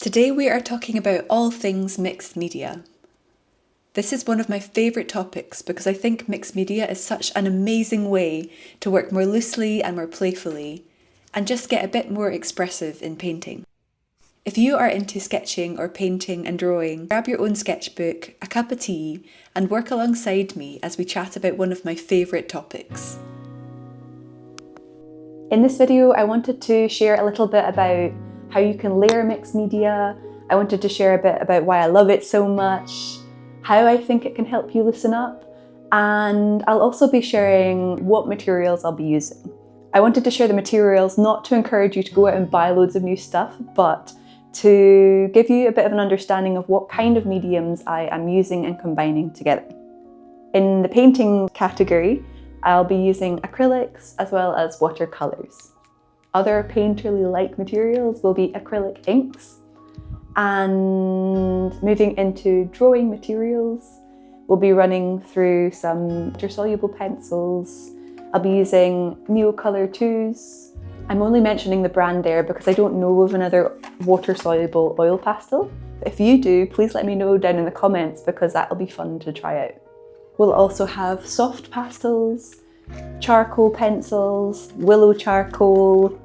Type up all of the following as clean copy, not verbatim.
Today we are talking about all things mixed media. This is one of my favourite topics because I think mixed media is such an amazing way to work more loosely and more playfully and just get a bit more expressive in painting. If you are into sketching or painting and drawing, grab your own sketchbook, a cup of tea, and work alongside me as we chat about one of my favourite topics. In this video, I wanted to share a little bit about how you can layer mixed media. I wanted to share a bit about why I love it so much, how I think it can help you loosen up, and I'll also be sharing what materials I'll be using. I wanted to share the materials not to encourage you to go out and buy loads of new stuff, but to give you a bit of an understanding of what kind of mediums I am using and combining together. In the painting category, I'll be using acrylics as well as watercolours. Other painterly-like materials will be acrylic inks. And moving into drawing materials, we'll be running through some water-soluble pencils. I'll be using Neocolor 2s. I'm only mentioning the brand there because I don't know of another water-soluble oil pastel. But if you do, please let me know down in the comments because that'll be fun to try out. We'll also have soft pastels, charcoal pencils, willow charcoal,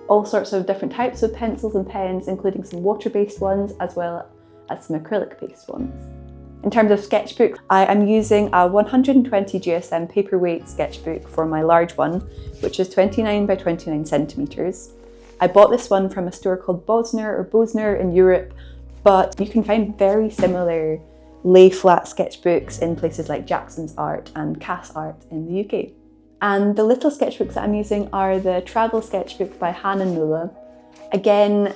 all sorts of different types of pencils and pens, including some water-based ones as well as some acrylic-based ones. In terms of sketchbooks, I am using a 120 GSM paperweight sketchbook for my large one, which is 29 by 29 centimeters. I bought this one from a store called Bosner in Europe, but you can find very similar lay flat sketchbooks in places like Jackson's Art and Cass Art in the UK. And the little sketchbooks that I'm using are the Travel Sketchbook by Han and Nuala. Again,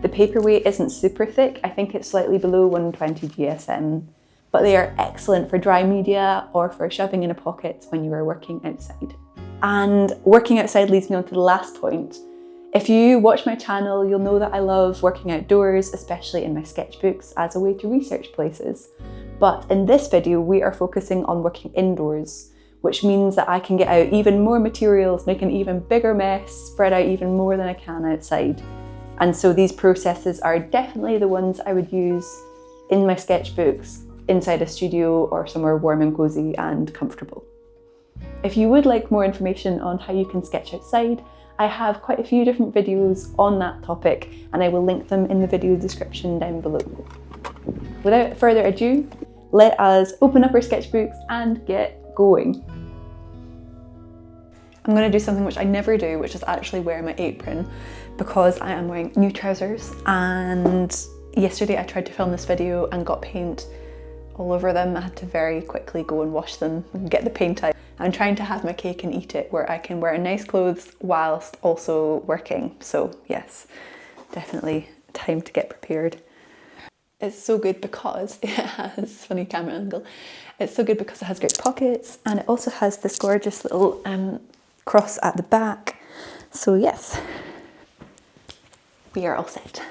the paperweight isn't super thick. I think it's slightly below 120 GSM, but they are excellent for dry media or for shoving in a pocket when you are working outside. And working outside leads me on to the last point. If you watch my channel, you'll know that I love working outdoors, especially in my sketchbooks, as a way to research places. But in this video, we are focusing on working indoors, which means that I can get out even more materials, make an even bigger mess, spread out even more than I can outside. And so these processes are definitely the ones I would use in my sketchbooks, inside a studio or somewhere warm and cozy and comfortable. If you would like more information on how you can sketch outside, I have quite a few different videos on that topic and I will link them in the video description down below. Without further ado, let us open up our sketchbooks and get going. I'm going to do something which I never do, which is actually wear my apron because I am wearing new trousers, and yesterday I tried to film this video and got paint all over them. I had to very quickly go and wash them and get the paint out. I'm trying to have my cake and eat it where I can wear nice clothes whilst also working. So yes, definitely time to get prepared. It's so good because it has, funny camera angle, it's so good because it has great pockets and it also has this gorgeous little cross at the back. So yes, we are all set.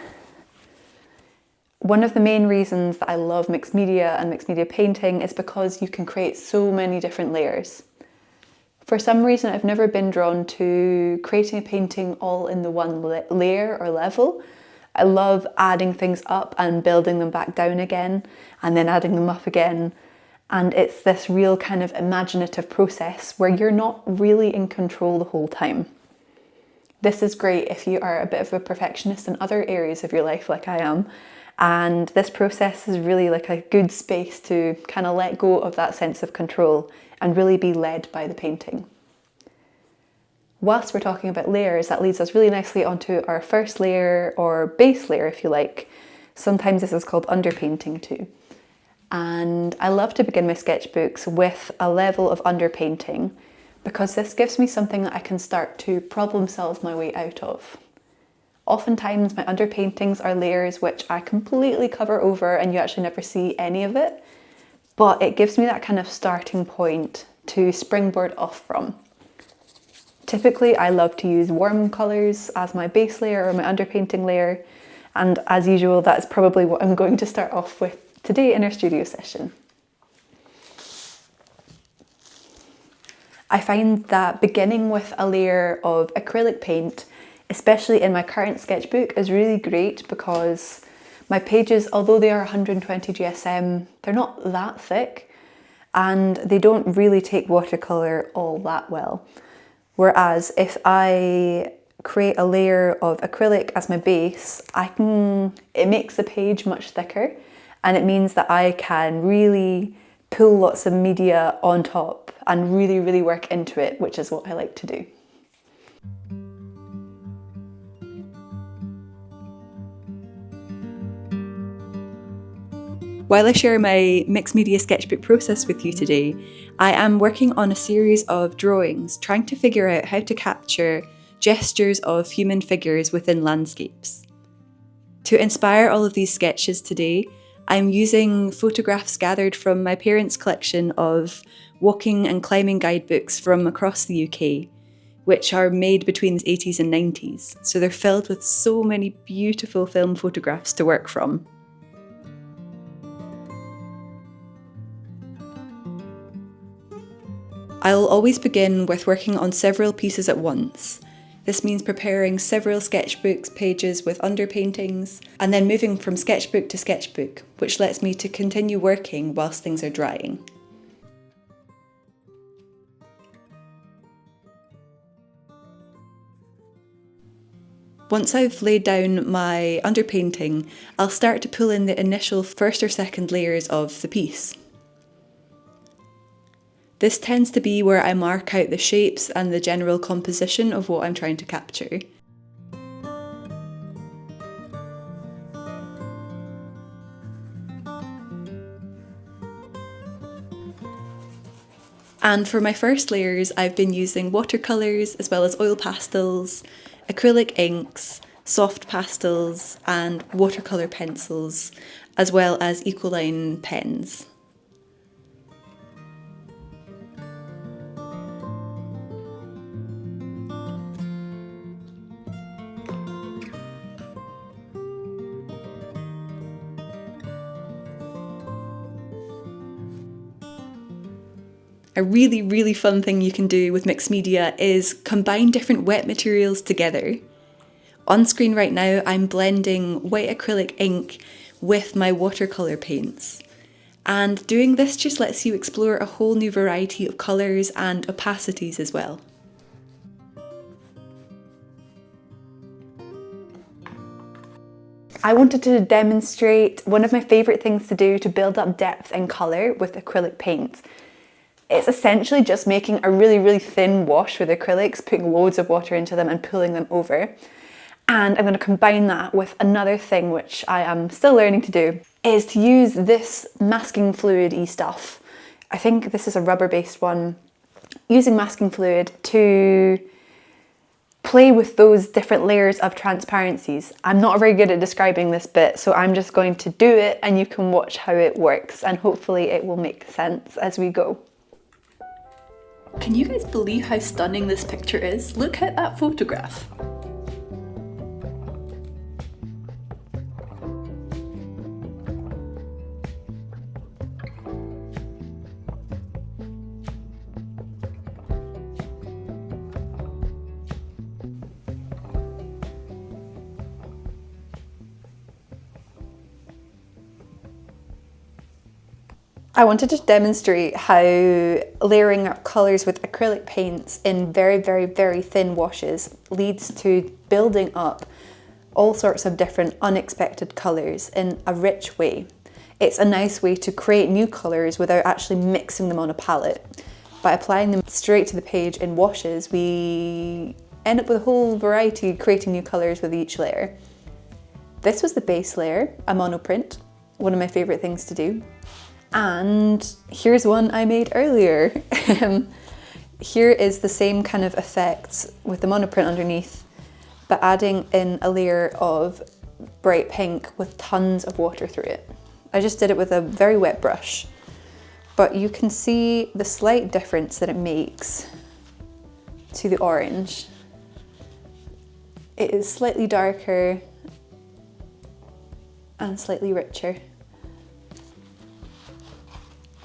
One of the main reasons that I love mixed media and mixed media painting is because you can create so many different layers. For some reason, I've never been drawn to creating a painting all in the one layer or level. I love adding things up and building them back down again and then adding them up again. And it's this real kind of imaginative process where you're not really in control the whole time. This is great if you are a bit of a perfectionist in other areas of your life like I am. And this process is really like a good space to kind of let go of that sense of control and really be led by the painting. Whilst we're talking about layers, that leads us really nicely onto our first layer, or base layer if you like. Sometimes this is called underpainting too. And I love to begin my sketchbooks with a level of underpainting because this gives me something that I can start to problem solve my way out of. Oftentimes my underpaintings are layers which I completely cover over and you actually never see any of it, but it gives me that kind of starting point to springboard off from. Typically I love to use warm colours as my base layer or my underpainting layer, and as usual that's probably what I'm going to start off with today in our studio session. I find that beginning with a layer of acrylic paint especially in my current sketchbook, is really great because my pages, although they are 120 GSM, they're not that thick and they don't really take watercolour all that well. Whereas if I create a layer of acrylic as my base, it makes the page much thicker, and it means that I can really pull lots of media on top and really, really work into it, which is what I like to do. While I share my mixed media sketchbook process with you today, I am working on a series of drawings trying to figure out how to capture gestures of human figures within landscapes. To inspire all of these sketches today, I'm using photographs gathered from my parents' collection of walking and climbing guidebooks from across the UK, which are made between the 80s and 90s, so they're filled with so many beautiful film photographs to work from. I'll always begin with working on several pieces at once. This means preparing several sketchbooks pages with underpaintings, and then moving from sketchbook to sketchbook, which lets me to continue working whilst things are drying. Once I've laid down my underpainting, I'll start to pull in the initial first or second layers of the piece. This tends to be where I mark out the shapes and the general composition of what I'm trying to capture. And for my first layers, I've been using watercolours as well as oil pastels, acrylic inks, soft pastels and watercolour pencils, as well as Ecoline pens. A really, really fun thing you can do with mixed media is combine different wet materials together. On screen right now, I'm blending white acrylic ink with my watercolour paints. And doing this just lets you explore a whole new variety of colours and opacities as well. I wanted to demonstrate one of my favourite things to do to build up depth and colour with acrylic paint. It's essentially just making a really, really thin wash with acrylics, putting loads of water into them and pulling them over. And I'm going to combine that with another thing which I am still learning to do, is to use this masking fluid-y stuff. I think this is a rubber-based one. Using masking fluid to play with those different layers of transparencies. I'm not very good at describing this bit, so I'm just going to do it and you can watch how it works and hopefully it will make sense as we go. Can you guys believe how stunning this picture is? Look at that photograph. I wanted to demonstrate how layering up colours with acrylic paints in very, very, very thin washes leads to building up all sorts of different unexpected colours in a rich way. It's a nice way to create new colours without actually mixing them on a palette. By applying them straight to the page in washes, we end up with a whole variety, creating new colours with each layer. This was the base layer, a monoprint, one of my favourite things to do. And here's one I made earlier. Here is the same kind of effect with the monoprint underneath, but adding in a layer of bright pink with tons of water through it. I just did it with a very wet brush, but you can see the slight difference that it makes to the orange. It is slightly darker and slightly richer.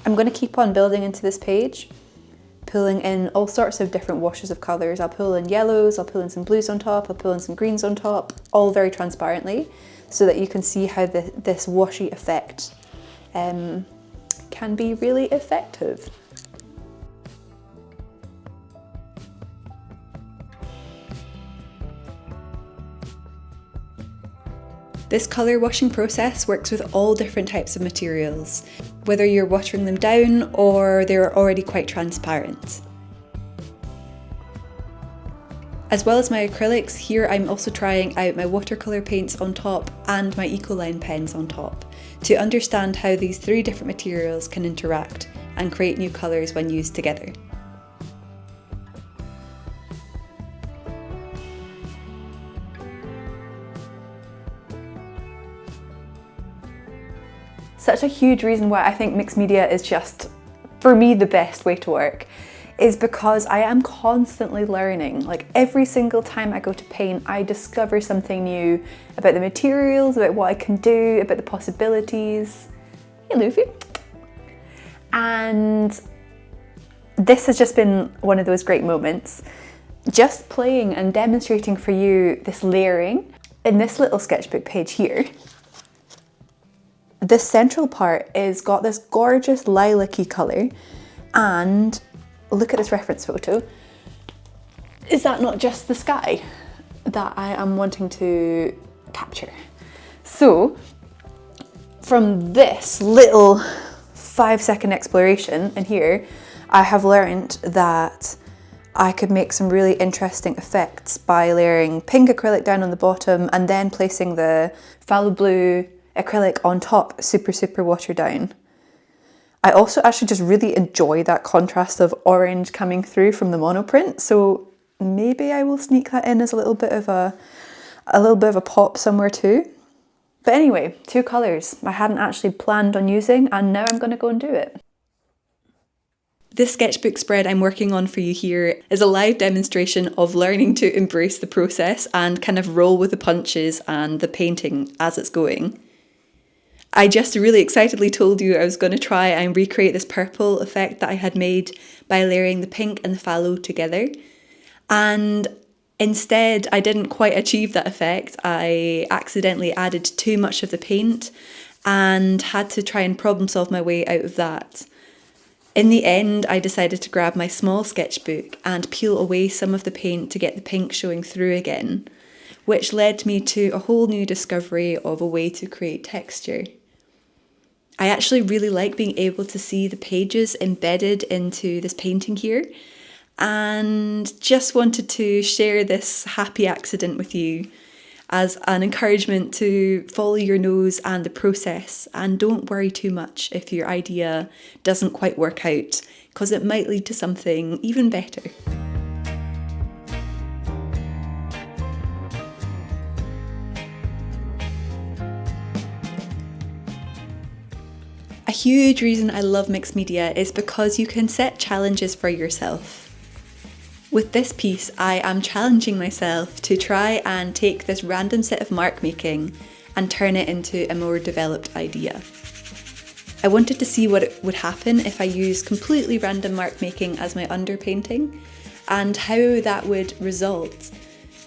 I'm going to keep on building into this page, pulling in all sorts of different washes of colours. I'll pull in yellows, I'll pull in some blues on top, I'll pull in some greens on top, all very transparently, so that you can see how this washy effect can be really effective. This colour washing process works with all different types of materials, whether you're watering them down or they're already quite transparent. As well as my acrylics, here I'm also trying out my watercolour paints on top and my Ecoline pens on top to understand how these three different materials can interact and create new colours when used together. Such a huge reason why I think mixed media is just, for me, the best way to work is because I am constantly learning. Like every single time I go to paint, I discover something new about the materials, about what I can do, about the possibilities. Hey Luffy. And this has just been one of those great moments. Just playing and demonstrating for you this layering in this little sketchbook page here. This central part is got this gorgeous lilac-y colour, and look at this reference photo. Is that not just the sky that I am wanting to capture? So from this little 5-second exploration in here, I have learned that I could make some really interesting effects by layering pink acrylic down on the bottom and then placing the phthalo blue acrylic on top, super watered down. I also actually just really enjoy that contrast of orange coming through from the monoprint, so maybe I will sneak that in as a little bit of a pop somewhere too. But anyway, 2 colours I hadn't actually planned on using, and now I'm going to go and do it. This sketchbook spread I'm working on for you here is a live demonstration of learning to embrace the process and kind of roll with the punches and the painting as it's going. I just really excitedly told you I was going to try and recreate this purple effect that I had made by layering the pink and the phthalo together. And instead, I didn't quite achieve that effect. I accidentally added too much of the paint and had to try and problem solve my way out of that. In the end, I decided to grab my small sketchbook and peel away some of the paint to get the pink showing through again, which led me to a whole new discovery of a way to create texture. I actually really like being able to see the pages embedded into this painting here, and just wanted to share this happy accident with you as an encouragement to follow your nose and the process, and don't worry too much if your idea doesn't quite work out, because it might lead to something even better. A huge reason I love mixed media is because you can set challenges for yourself. With this piece, I am challenging myself to try and take this random set of mark making and turn it into a more developed idea. I wanted to see what would happen if I used completely random mark making as my underpainting, and how that would result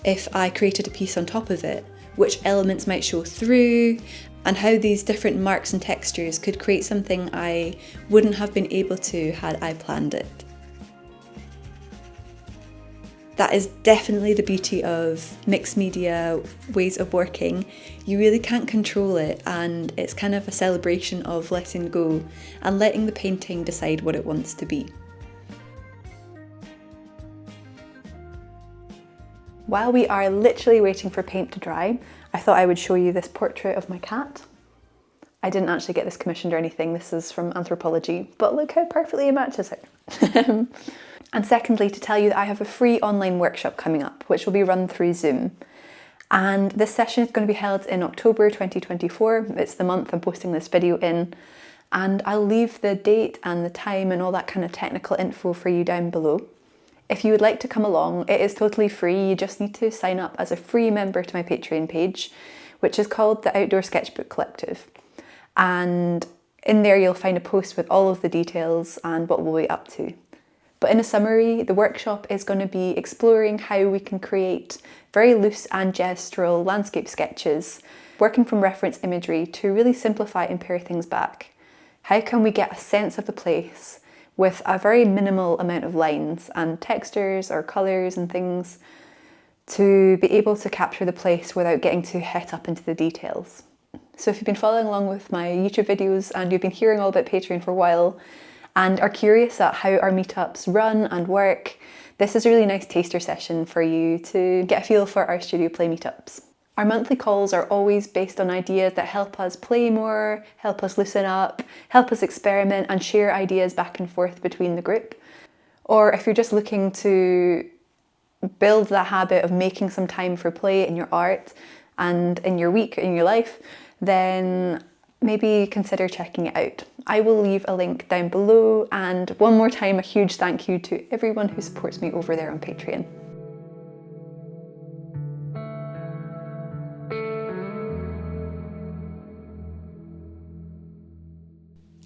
if I created a piece on top of it, which elements might show through, and how these different marks and textures could create something I wouldn't have been able to had I planned it. That is definitely the beauty of mixed media ways of working. You really can't control it, and it's kind of a celebration of letting go and letting the painting decide what it wants to be. While we are literally waiting for paint to dry, I thought I would show you this portrait of my cat. I didn't actually get this commissioned or anything, this is from Anthropology, but look how perfectly it matches her. And secondly, to tell you that I have a free online workshop coming up, which will be run through Zoom. And this session is going to be held in October 2024. It's the month I'm posting this video in. And I'll leave the date and the time and all that kind of technical info for you down below. If you would like to come along, it is totally free. You just need to sign up as a free member to my Patreon page, which is called the Outdoor Sketchbook Collective. And in there you'll find a post with all of the details and what we'll be up to. But in a summary, the workshop is going to be exploring how we can create very loose and gestural landscape sketches, working from reference imagery to really simplify and pare things back. How can we get a sense of the place with a very minimal amount of lines and textures or colours and things to be able to capture the place without getting too het up into the details. So if you've been following along with my YouTube videos and you've been hearing all about Patreon for a while and are curious at how our meetups run and work, this is a really nice taster session for you to get a feel for our Studio Play meetups. Our monthly calls are always based on ideas that help us play more, help us loosen up, help us experiment and share ideas back and forth between the group. Or if you're just looking to build that habit of making some time for play in your art and in your week, in your life, then maybe consider checking it out. I will leave a link down below, and one more time a huge thank you to everyone who supports me over there on Patreon.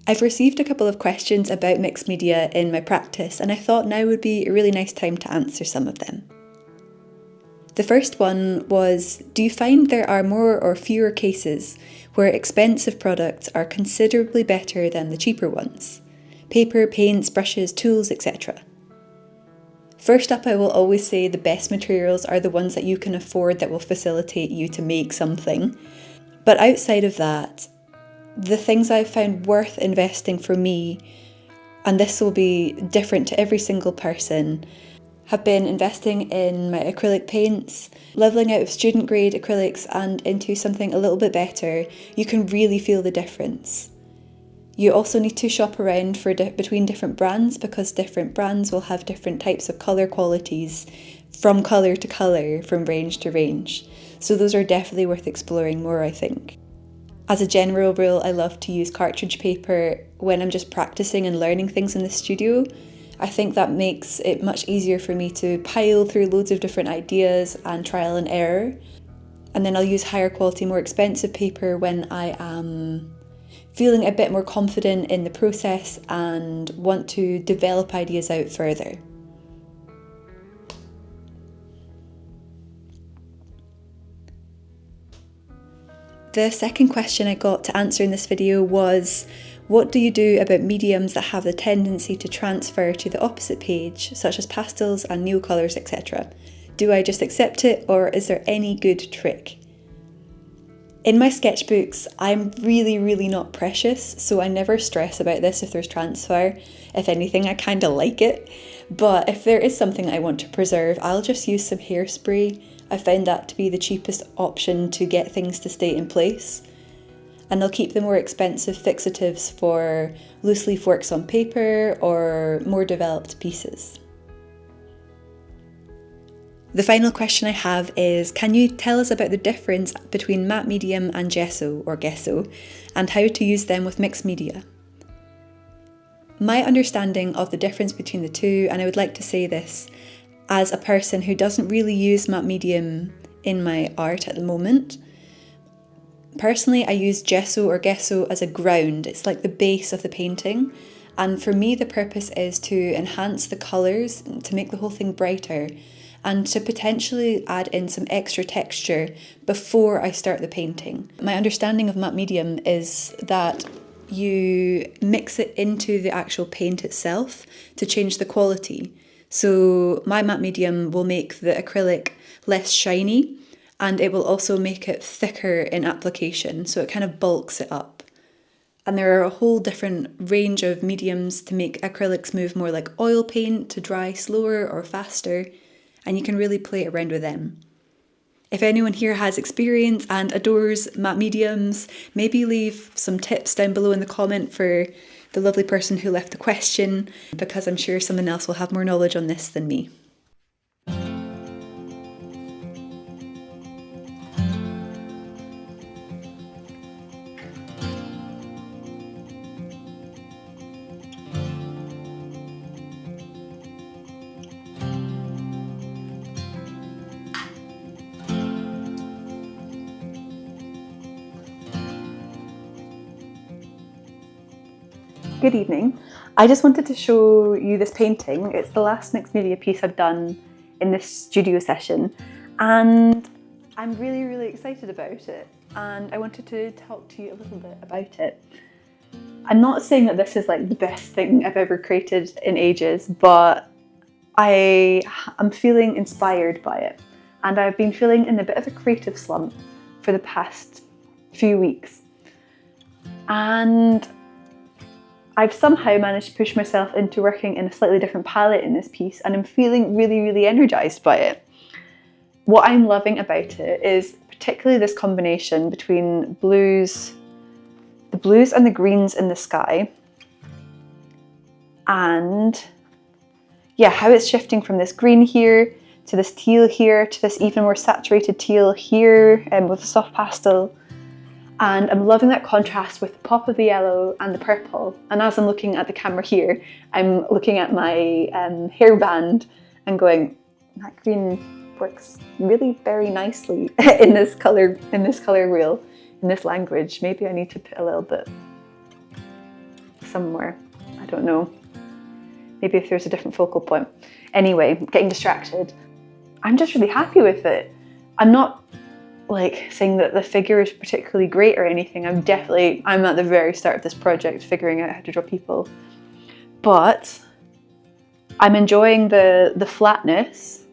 I've received a couple of questions about mixed media in my practice, and I thought now would be a really nice time to answer some of them. The first one was, do you find there are more or fewer cases where expensive products are considerably better than the cheaper ones? Paper, paints, brushes, tools, etc. First up, I will always say the best materials are the ones that you can afford that will facilitate you to make something. But outside of that, the things I've found worth investing for me, and this will be different to every single person, have been investing in my acrylic paints, levelling out of student grade acrylics and into something a little bit better. You can really feel the difference. You also need to shop around for between different brands, because different brands will have different types of colour qualities from colour to colour, from range to range. So those are definitely worth exploring more, I think. As a general rule, I love to use cartridge paper when I'm just practicing and learning things in the studio. I think that makes it much easier for me to pile through loads of different ideas and trial and error. And then I'll use higher quality, more expensive paper when I am feeling a bit more confident in the process and want to develop ideas out further. The second question I got to answer in this video was, what do you do about mediums that have the tendency to transfer to the opposite page, such as pastels and neocolours, etc.? Do I just accept it, or is there any good trick? In my sketchbooks, I'm really not precious, so I never stress about this if there's transfer. If anything, I kind of like it. But if there is something I want to preserve, I'll just use some hairspray. I found that to be the cheapest option to get things to stay in place. And I'll keep the more expensive fixatives for loose leaf works on paper or more developed pieces. The final question I have is, can you tell us about the difference between matte medium and gesso, or gesso, and how to use them with mixed media? My understanding of the difference between the two, and I would like to say this as a person who doesn't really use matte medium in my art at the moment. Personally, I use gesso or gesso as a ground. It's like the base of the painting. And for me, the purpose is to enhance the colours, to make the whole thing brighter, and to potentially add in some extra texture before I start the painting. My understanding of matte medium is that you mix it into the actual paint itself to change the quality. So my matte medium will make the acrylic less shiny, and it will also make it thicker in application, so it kind of bulks it up. And there are a whole different range of mediums to make acrylics move more like oil paint, to dry slower or faster, and you can really play around with them. If anyone here has experience and adores matte mediums, maybe leave some tips down below in the comment for the lovely person who left the question, because I'm sure someone else will have more knowledge on this than me. Good evening. I just wanted to show you this painting. It's the last mixed media piece I've done in this studio session, and I'm really excited about it, and I wanted to talk to you a little bit about it. I'm not saying that this is like the best thing I've ever created in ages, but I'm feeling inspired by it, and I've been feeling in a bit of a creative slump for the past few weeks, and I've somehow managed to push myself into working in a slightly different palette in this piece, and I'm feeling really energized by it. What I'm loving about it is particularly this combination between the blues and the greens in the sky, and yeah, how it's shifting from this green here to this teal here to this even more saturated teal here, with a soft pastel. And I'm loving that contrast with the pop of the yellow and the purple. And as I'm looking at the camera here, I'm looking at my hairband and going, that green works really very nicely in this color wheel, in this language. Maybe I need to put a little bit somewhere. I don't know. Maybe if there's a different focal point. Anyway, getting distracted. I'm just really happy with it. I'm not like saying that the figure is particularly great or anything. I'm at the very start of this project figuring out how to draw people. But I'm enjoying the flatness,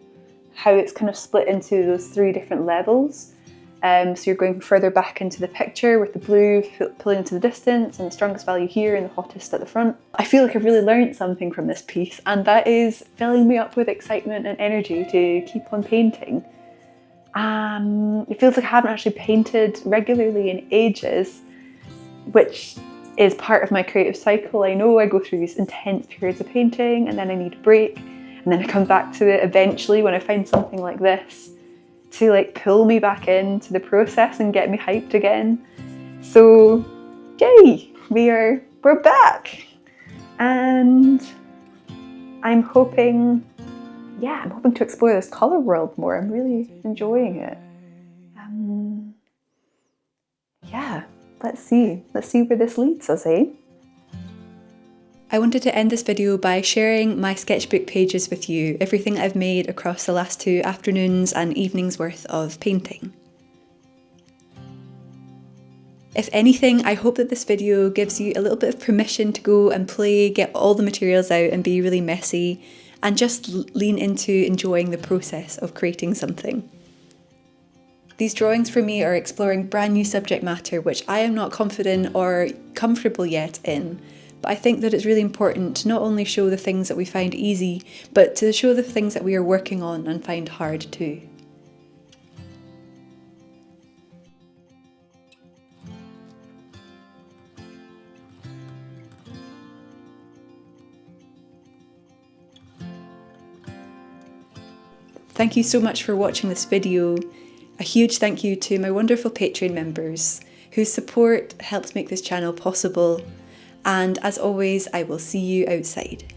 how it's kind of split into those three different levels. So you're going further back into the picture with the blue pulling into the distance and the strongest value here and the hottest at the front. I feel like I've really learned something from this piece, and that is filling me up with excitement and energy to keep on painting. It feels like I haven't actually painted regularly in ages, which is part of my creative cycle. I know I go through these intense periods of painting and then I need a break, and then I come back to it eventually when I find something like this to like pull me back into the process and get me hyped again. So yay, we're back, and I'm hoping to explore this colour world more. I'm really enjoying it. Yeah, let's see where this leads us, eh? I wanted to end this video by sharing my sketchbook pages with you, everything I've made across the last 2 afternoons and evenings worth of painting. If anything, I hope that this video gives you a little bit of permission to go and play, get all the materials out and be really messy, and just lean into enjoying the process of creating something. These drawings for me are exploring brand new subject matter which I am not confident or comfortable yet in, but I think that it's really important to not only show the things that we find easy, but to show the things that we are working on and find hard too. Thank you so much for watching this video. A huge thank you to my wonderful Patreon members whose support helps make this channel possible. And as always, I will see you outside.